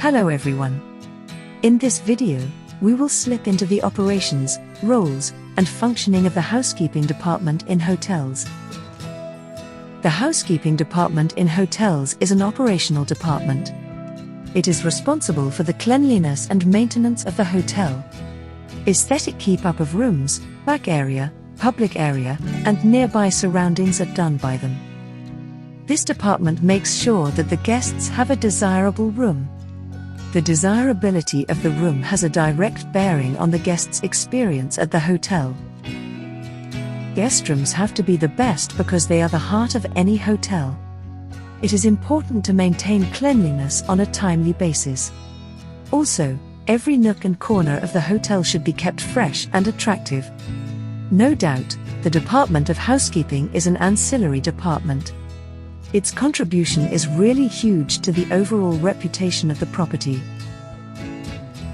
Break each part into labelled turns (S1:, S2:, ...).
S1: Hello everyone. In this video, we will slip into the operations, roles, and functioning of the housekeeping department in hotels. The housekeeping department in hotels is an operational department. It is responsible for the cleanliness and maintenance of the hotel. Aesthetic keep-up of rooms, back area, public area, and nearby surroundings are done by them. This department makes sure that the guests have a desirable room. The desirability of the room has a direct bearing on the guest's experience at the hotel. Guest rooms have to be the best because they are the heart of any hotel. It is important to maintain cleanliness on a timely basis. Also, every nook and corner of the hotel should be kept fresh and attractive. No doubt, the Department of Housekeeping is an ancillary department. Its contribution is really huge to the overall reputation of the property.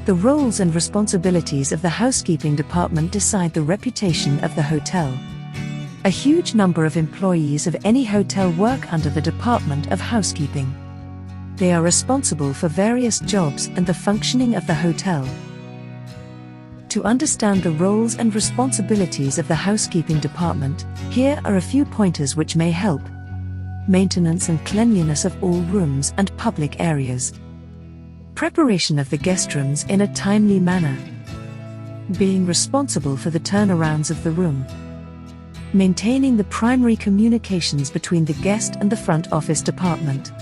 S1: The roles and responsibilities of the housekeeping department decide the reputation of the hotel. A huge number of employees of any hotel work under the Department of Housekeeping. They are responsible for various jobs and the functioning of the hotel. To understand the roles and responsibilities of the housekeeping department, here are a few pointers which may help. Maintenance and cleanliness of all rooms and public areas. Preparation of the guest rooms in a timely manner. Being responsible for the turnarounds of the room. Maintaining the primary communications between the guest and the front office department.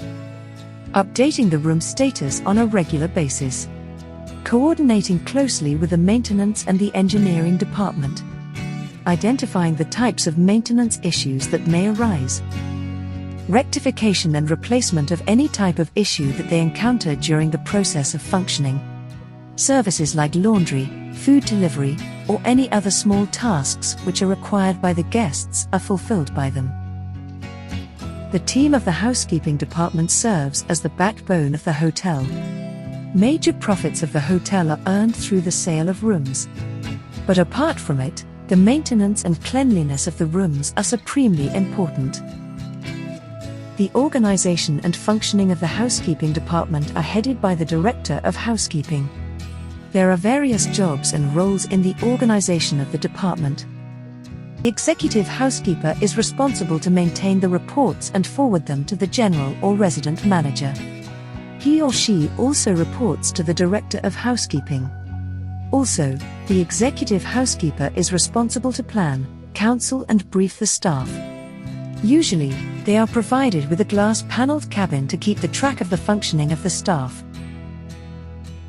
S1: Updating the room status on a regular basis. Coordinating closely with the maintenance and the engineering department. Identifying the types of maintenance issues that may arise. Rectification and replacement of any type of issue that they encounter during the process of functioning. Services like laundry, food delivery, or any other small tasks which are required by the guests are fulfilled by them. The team of the housekeeping department serves as the backbone of the hotel. Major profits of the hotel are earned through the sale of rooms. But apart from it, the maintenance and cleanliness of the rooms are supremely important. The organization and functioning of the housekeeping department are headed by the Director of Housekeeping. There are various jobs and roles in the organization of the department. The executive housekeeper is responsible to maintain the reports and forward them to the general or resident manager. He or she also reports to the Director of Housekeeping. Also, the executive housekeeper is responsible to plan, counsel and brief the staff. Usually, they are provided with a glass-paneled cabin to keep the track of the functioning of the staff.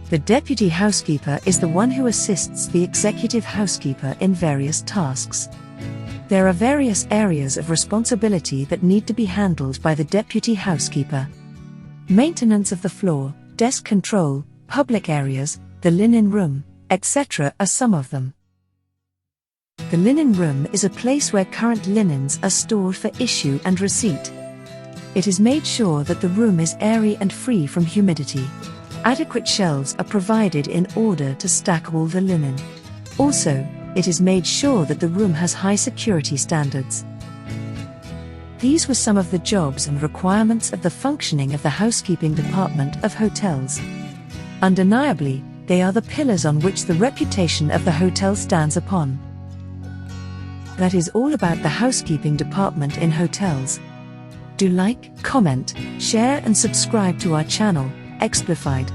S1: The deputy housekeeper is the one who assists the executive housekeeper in various tasks. There are various areas of responsibility that need to be handled by the deputy housekeeper. Maintenance of the floor, desk control, public areas, the linen room, etc. are some of them. The linen room is a place where current linens are stored for issue and receipt. It is made sure that the room is airy and free from humidity. Adequate shelves are provided in order to stack all the linen. Also, it is made sure that the room has high security standards. These were some of the jobs and requirements of the functioning of the housekeeping department of hotels. Undeniably, they are the pillars on which the reputation of the hotel stands upon. That is all about the housekeeping department in hotels. Do like, comment, share and subscribe to our channel, Explified.